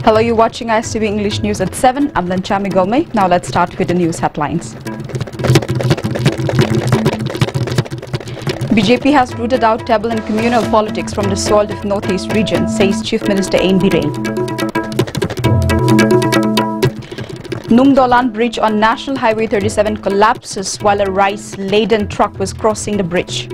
Hello, you're watching ISTV English News at 7. I'm Lanchami Golme. Now let's start with the news headlines. BJP has rooted out tribal and communal politics from the soil of Northeast region, says Chief Minister N. Biren. Nung Dolan Bridge on National Highway 37 collapses while a rice-laden truck was crossing the bridge.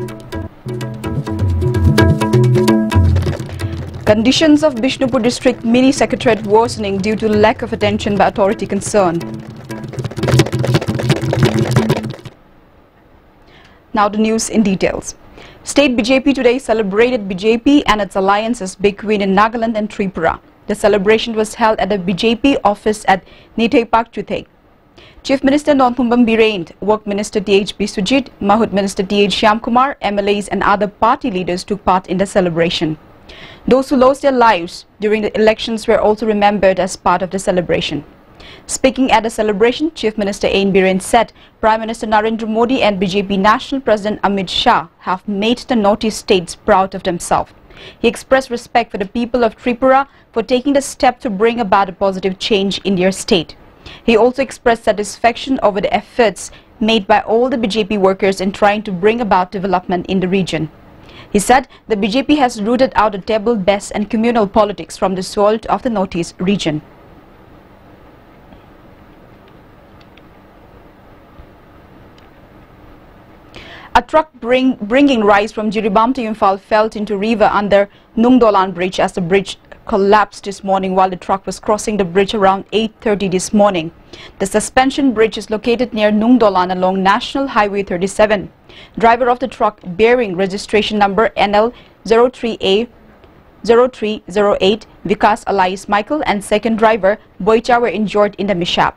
Conditions of Bishnupur District Mini Secretariat worsening due to lack of attention by authority concerned. Now the news in details. State BJP today celebrated BJP and its alliances Big Queen in Nagaland and Tripura. The celebration was held at the BJP office at Nitei Park, Chuthe. Chief Minister Nonthumbam Biren, Work Minister T.H. Biswajit, Mahut Minister T.H. Shyamkumar, MLAs and other party leaders took part in the celebration. Those who lost their lives during the elections were also remembered as part of the celebration. Speaking at the celebration, Chief Minister N. Biren said Prime Minister Narendra Modi and BJP National President Amit Shah have made the Northeast states proud of themselves. He expressed respect for the people of Tripura for taking the step to bring about a positive change in their state. He also expressed satisfaction over the efforts made by all the BJP workers in trying to bring about development in the region. He said the BJP has rooted out the table-based and communal politics from the soil of the Northeast region. A truck bringing rice from Jiribam to Imphal fell into river under Nung Dolan Bridge as the bridge collapsed this morning while the truck was crossing the bridge around 8:30 this morning. The suspension bridge is located near Nung Dolan along National Highway 37. Driver of the truck bearing registration number NL03A0308 Vikas Alais Michael and second driver Boicha were injured in the mishap.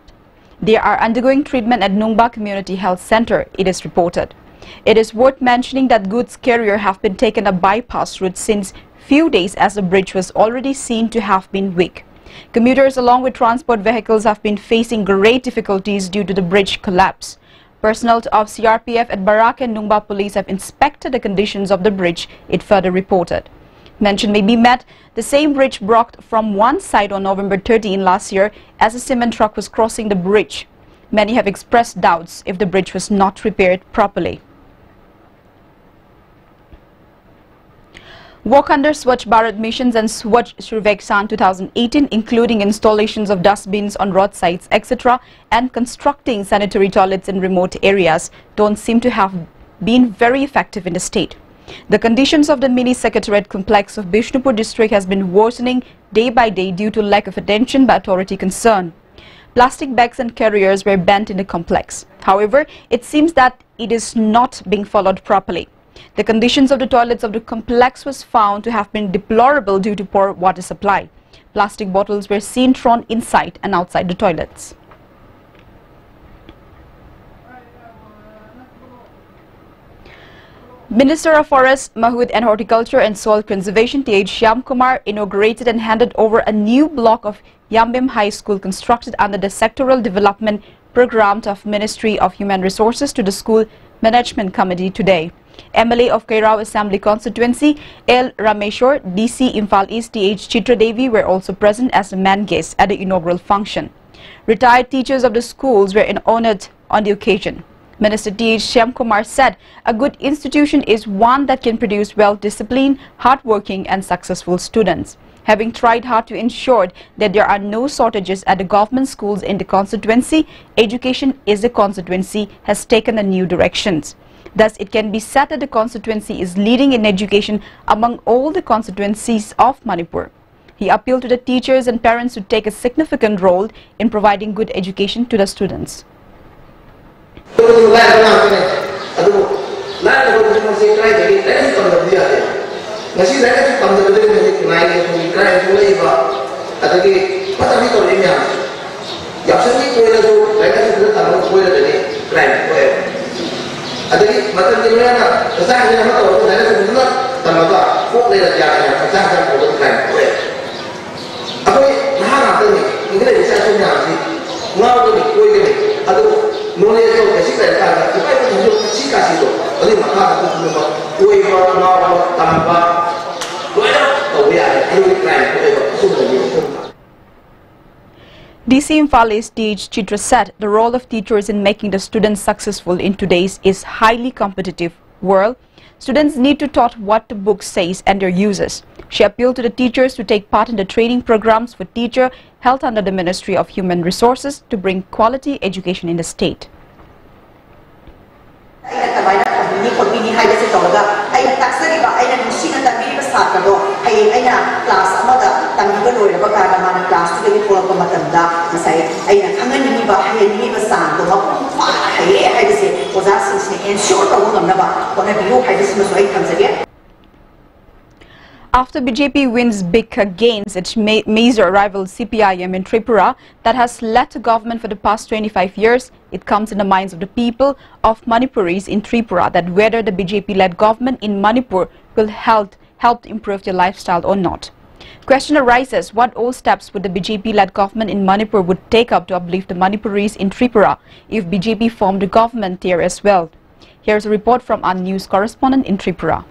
They are undergoing treatment at Nungba Community Health Center, it is reported. It is worth mentioning that goods carrier have been taken a bypass route since few days as the bridge was already seen to have been weak. Commuters along with transport vehicles have been facing great difficulties due to the bridge collapse. Personnel of CRPF at Barak and Nungba police have inspected the conditions of the bridge, it further reported. Mention may be met, the same bridge broke from one side on November 13 last year as a cement truck was crossing the bridge. Many have expressed doubts if the bridge was not repaired properly. Work under Swachh Bharat missions and Swachh Survekshan 2018, including installations of dustbins on roadsides, etc., and constructing sanitary toilets in remote areas, don't seem to have been very effective in the state. The conditions of the mini secretariat complex of Bishnupur district has been worsening day by day due to lack of attention by authority concerned. Plastic bags and carriers were banned in the complex. However, it seems that it is not being followed properly. The conditions of the toilets of the complex was found to have been deplorable due to poor water supply. Plastic bottles were seen thrown inside and outside the toilets. Minister of Forests, Mahut and Horticulture and Soil Conservation T.H. Shyamkumar inaugurated and handed over a new block of Yambim High School constructed under the Sectoral Development Program of Ministry of Human Resources to the School Management Committee today. MLA of Kairao Assembly Constituency, L. Rameshwar, DC Imphal East T.H. Chitra Devi were also present as the main guests at the inaugural function. Retired teachers of the schools were honored on the occasion. Minister T.H. Shyamkumar said a good institution is one that can produce well-disciplined, hard-working and successful students. Having tried hard to ensure that there are no shortages at the government schools in the constituency, education is the constituency has taken a new directions. Thus, it can be said that the constituency is leading in education among all the constituencies of Manipur. He appealed to the teachers and parents to take a significant role in providing good education to the students. Adagi macam ni mana? Kesah ni mana tahu? Saya sebenarnya tanpa kok leh dia kesah kan kalau kan. Apa ni? Nah nanti ni, ini dia saya punya sih. Ngau ni, koi ni. Aduh, nolnya tu kasih kan? Apa itu tunjuk kasih kasih tu? Jadi maka aku tunjuk koi ngau tanpa koi tahu dia. Aduh kan, koi tu sudah ni. DC Imphal teach Chitra said the role of teachers in making the students successful in today's is highly competitive world. Students need to taught what the book says and their uses. She appealed to the teachers to take part in the training programs for teacher held under the Ministry of Human Resources to bring quality education in the state. After BJP wins big against its major rival CPIM in Tripura that has led to government for the past 25 years, it comes in the minds of the people of Manipuris in Tripura that whether the BJP-led government in Manipur will help improve their lifestyle or not. Question arises, what all steps would the BJP-led government in Manipur would take up to uplift the Manipuris in Tripura if BJP formed a government there as well? Here's a report from our news correspondent in Tripura.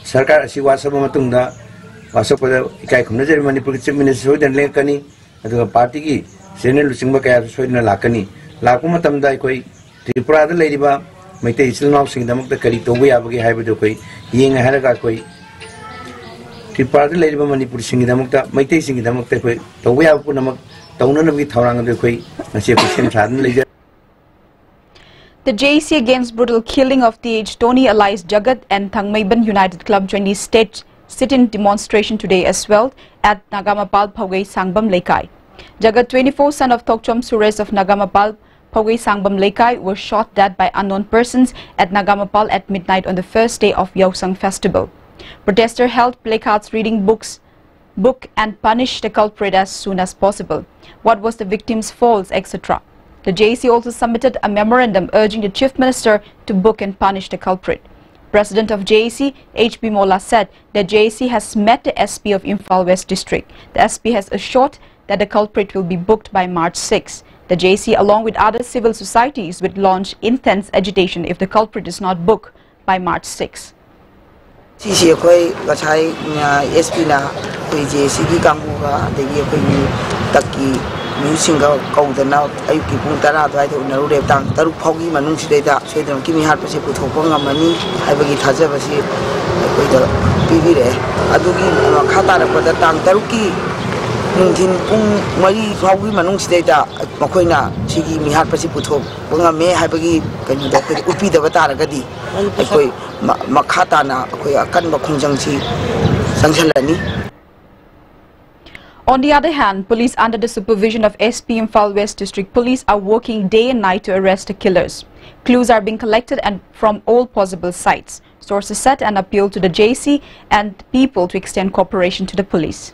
Sarkar asi wasa matungda wasa pada ikai khumna jari Manipur chief minister soidan lekani aduga party ki senior lusingba kaya soidna lakani laku matamda ikoi Tripura da leiriba maitei isilnau singdamak da kari tobu yabagi haibadu koi yenga haraga koi Tripura da leiriba Manipur singdamak da maitei singdamak da koi tobu yabu namak taunanabi thaurang da koi nasi kusem sadan leija. The JC against brutal killing of TH Tony Alias Jagat and Thangmaiban United Club 20 state sit-in demonstration today as well at Nagamapal Phawgai Sangbam Lekai. Jagat, 24, son of Thokchom Suresh of Nagamapal Phawgai Sangbam Lekai, was shot dead by unknown persons at Nagamapal at midnight on the first day of Yausang festival. Protester held placards reading book and punish the culprit as soon as possible. What was the victim's faults, etc. The JC also submitted a memorandum urging the Chief Minister to book and punish the culprit. President of JC, H.B. Mola, said that JC has met the SP of Imphal West District. The SP has assured that the culprit will be booked by March 6. The JC, along with other civil societies, would launch intense agitation if the culprit is not booked by March 6. Single Kaudana, Ayuki Puntara, Narude, Taru Pogi, Manusida, Sweden, Kimi Harpasi, Putoponga Mani, I begin Tazavasi, with the PV, Adugi, Katara, but the Tang Taruki, Nuntin Pung, Mari, Pogi, Manusida, Makoina, Chigi, Miharpasi Puto, Bunga May, Habagi, can you Upi the Vatara Gadi, Makatana, Kanba Kunjangsi, Sanchalani. On the other hand, police under the supervision of SP Imphal West District Police are working day and night to arrest the killers. Clues are being collected and from all possible sites. Sources said an appeal to the JC and people to extend cooperation to the police.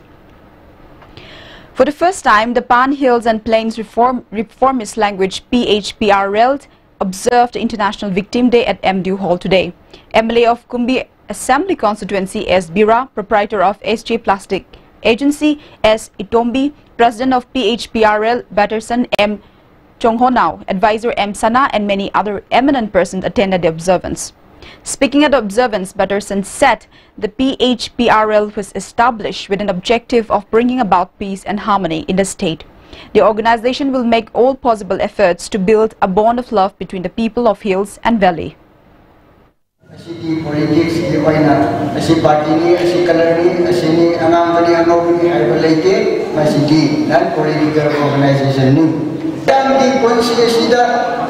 For the first time, the Pan Hills and Plains Reformist Language PHPRL observed International Victim Day at MDU Hall today. MLA of Kumbi Assembly Constituency S. Bira, proprietor of SJ Plastic Agency S. Itombi, President of PHPRL Batterson M. Chonghonao, Advisor M. Sana and many other eminent persons attended the observance. Speaking at the observance, Batterson said the PHPRL was established with an objective of bringing about peace and harmony in the state. The organization will make all possible efforts to build a bond of love between the people of Hills and Valley. Asiki politics di mana asi parti ni asi color ni asi ni anam bani angau ni ada lagi masih di dan political organization ni dan di konstitusi dah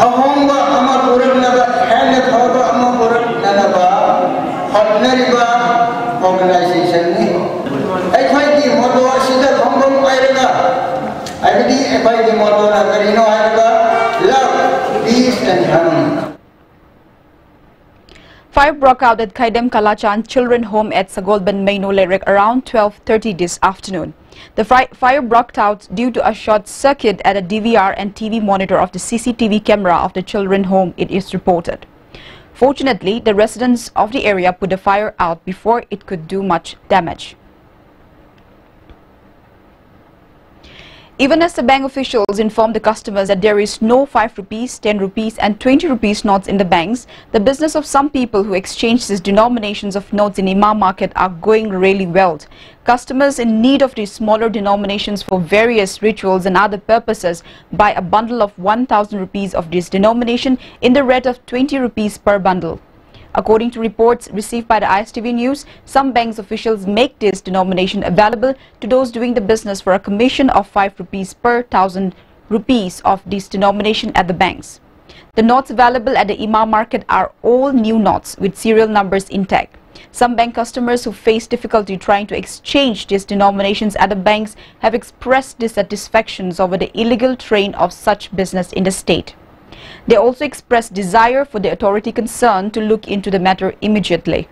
ahongba ama korak naga hand thawba ama korak naga ordinary ba organization ni ai di moto asi dah hongbong airega ai di moto na karino airega love peace and harmony. Fire broke out at Kaidem Kalachan Children Home at Sagolban Maino Lerek around 12:30 this afternoon. The fire broke out due to a short circuit at a DVR and TV monitor of the CCTV camera of the children home, it is reported. Fortunately, the residents of the area put the fire out before it could do much damage. Even as the bank officials informed the customers that there is no 5 rupees, 10 rupees and 20 rupees notes in the banks, the business of some people who exchange these denominations of notes in Imam Market are going really well. Customers in need of these smaller denominations for various rituals and other purposes buy a bundle of 1,000 rupees of this denomination in the rate of 20 rupees per bundle. According to reports received by the ISTV News, some banks officials make this denomination available to those doing the business for a commission of 5 rupees per 1,000 rupees of this denomination at the banks. The notes available at the Imam Market are all new notes with serial numbers intact. Some bank customers who face difficulty trying to exchange these denominations at the banks have expressed dissatisfactions over the illegal train of such business in the state. They also expressed desire for the authority concerned to look into the matter immediately.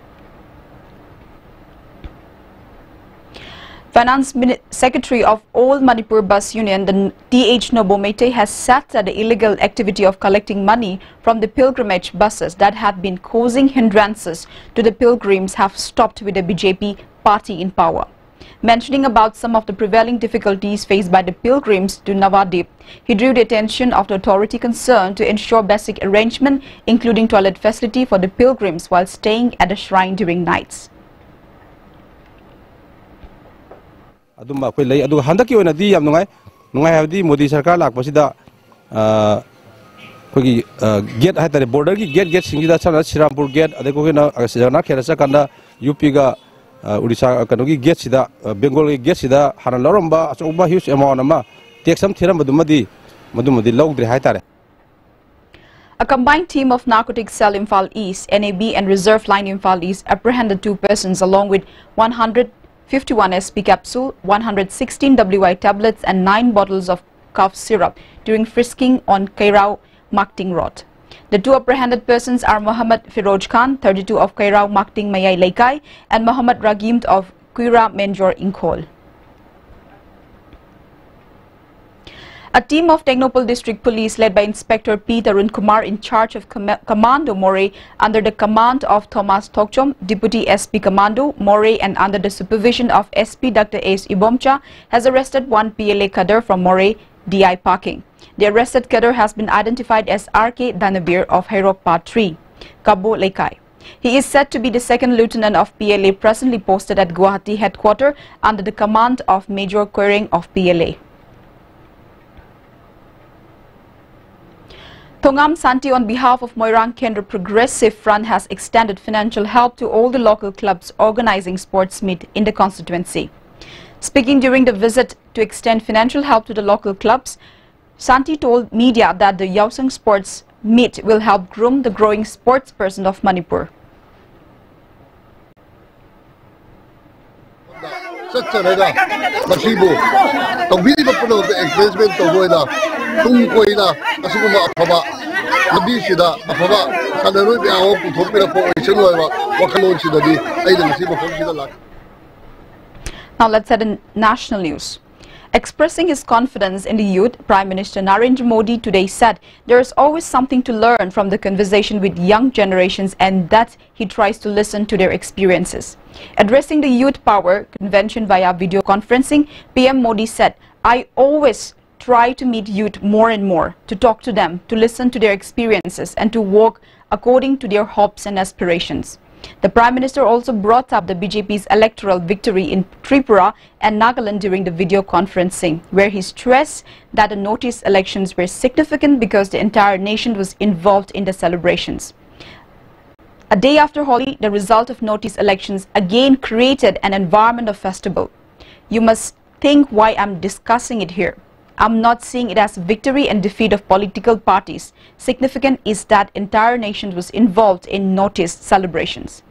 Finance Secretary of All Manipur Bus Union, the T.H. Nobomete, has said that the illegal activity of collecting money from the pilgrimage buses that have been causing hindrances to the pilgrims have stopped with the BJP party in power. Mentioning about some of the prevailing difficulties faced by the pilgrims to Navadip, he drew the attention of the authority concerned to ensure basic arrangement, including toilet facility for the pilgrims while staying at the shrine during nights. Gate border gate singida Shirampur gate UP Odisha Kanogi gets the Bengal gets the Hanaloramba, over huge amount take some Tiramadi Madumadi Logri Haitare. A combined team of Narcotics Cell Imphal East, NAB and Reserve Line Imphal East apprehended 2 persons along with 151 SP capsule, 116 WI tablets and 9 bottles of cough syrup during frisking on Kairao Makting Road. The 2 apprehended persons are Muhammad Firoj Khan, 32 of Kairao Makting Mayay Laikai, and Muhammad Ragim of Kuira Menjor Inkol. A team of Technopol District Police led by Inspector P. Tarun Kumar in charge of Commando Moray under the command of Thomas Tokchom, Deputy SP Commando Moray and under the supervision of SP Dr. S. Ibomcha has arrested 1 PLA cadre from Moray DI parking. The arrested cadre has been identified as R.K. Danabir of Hairokpa 3, Kabo Laikai. He is said to be the 2nd lieutenant of PLA presently posted at Guwahati headquarters under the command of Major Quering of PLA. Thongam Santi, on behalf of Moirang Kendra Progressive Front, has extended financial help to all the local clubs organizing sports meet in the constituency. Speaking during the visit to extend financial help to the local clubs, Santi told media that the Yaosang Sports Meet will help groom the growing sports person of Manipur. Now let's head in national news. Expressing his confidence in the youth, Prime Minister Narendra Modi today said there is always something to learn from the conversation with young generations and that he tries to listen to their experiences. Addressing the Youth Power Convention via video conferencing, PM Modi said, "I always try to meet youth more and more, to talk to them, to listen to their experiences and to work according to their hopes and aspirations." The Prime Minister also brought up the BJP's electoral victory in Tripura and Nagaland during the video conferencing, where he stressed that the notice elections were significant because the entire nation was involved in the celebrations. A day after Holi, the result of notice elections again created an environment of festival. You must think why I'm discussing it here. I'm not seeing it as victory and defeat of political parties. Significant is that entire nation was involved in notice celebrations.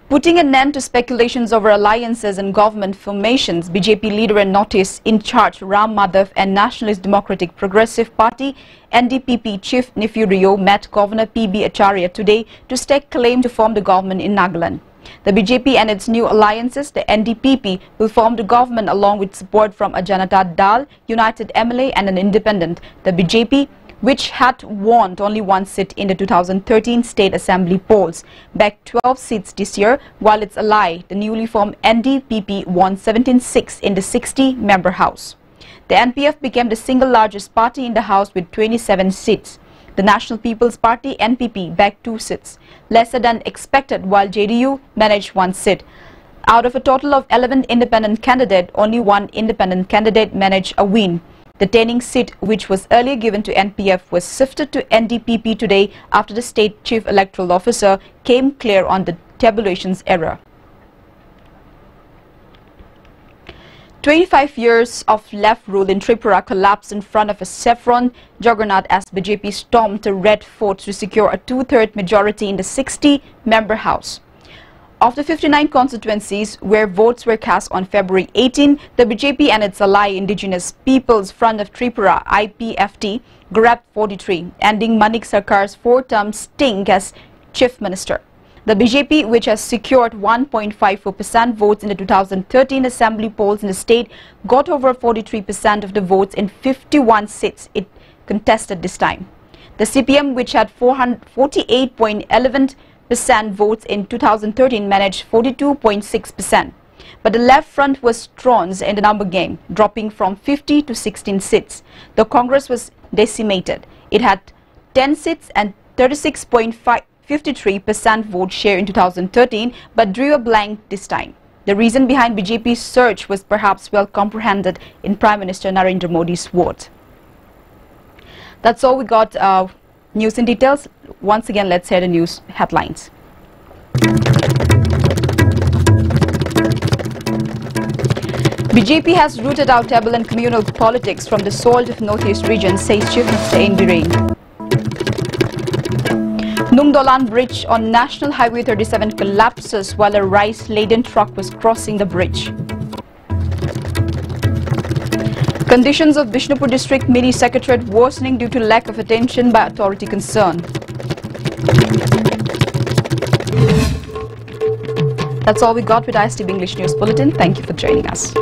Putting an end to speculations over alliances and government formations, BJP leader and notice in charge Ram Madhav and Nationalist Democratic Progressive Party NDPP Chief Nephew Rio met Governor P.B. Acharya today to stake claim to form the government in Nagaland. The BJP and its new alliances, the NDPP, will form the government along with support from a Janata Dal, United MLA and an independent. The BJP which had won only one seat in the 2013 State Assembly polls, bagged 12 seats this year, while its ally, the newly formed NDPP, won 17 seats in the 60-member House. The NPF became the single largest party in the House with 27 seats. The National People's Party, NPP, bagged 2 seats, lesser than expected, while JDU managed 1 seat. Out of a total of 11 independent candidates, only 1 independent candidate managed a win. The Taining seat, which was earlier given to NPF, was shifted to NDPP today after the state chief electoral officer came clear on the tabulations error. 25 years of left rule in Tripura collapsed in front of a saffron juggernaut as BJP stormed to red forts to secure a 2/3 majority in the 60-member House. Of the 59 constituencies where votes were cast on February 18, the BJP and its ally Indigenous Peoples Front of Tripura (IPFT) grabbed 43, ending Manik Sarkar's 4-term stint as Chief Minister. The BJP, which has secured 1.54% votes in the 2013 Assembly polls in the state, got over 43% of the votes in 51 seats it contested this time. The CPM, which had 48.11% votes in 2013, managed 42.6%. But the left front was drawn in the number game, dropping from 50 to 16 seats. The Congress was decimated. It had 10 seats and 36.53% vote share in 2013, but drew a blank this time. The reason behind BJP's surge was perhaps well comprehended in Prime Minister Narendra Modi's word. That's all we got. News in details. Once again, let's hear the news headlines. BJP has rooted out tribal and communal politics from the soil of Northeast region, says Chief Minister N. Biren. Nungdolan Bridge on National Highway 37 collapses while a rice-laden truck was crossing the bridge. Conditions of Bishnupur District Mini Secretariat worsening due to lack of attention by authority concerned. That's all we got with ISTV English News Bulletin. Thank you for joining us.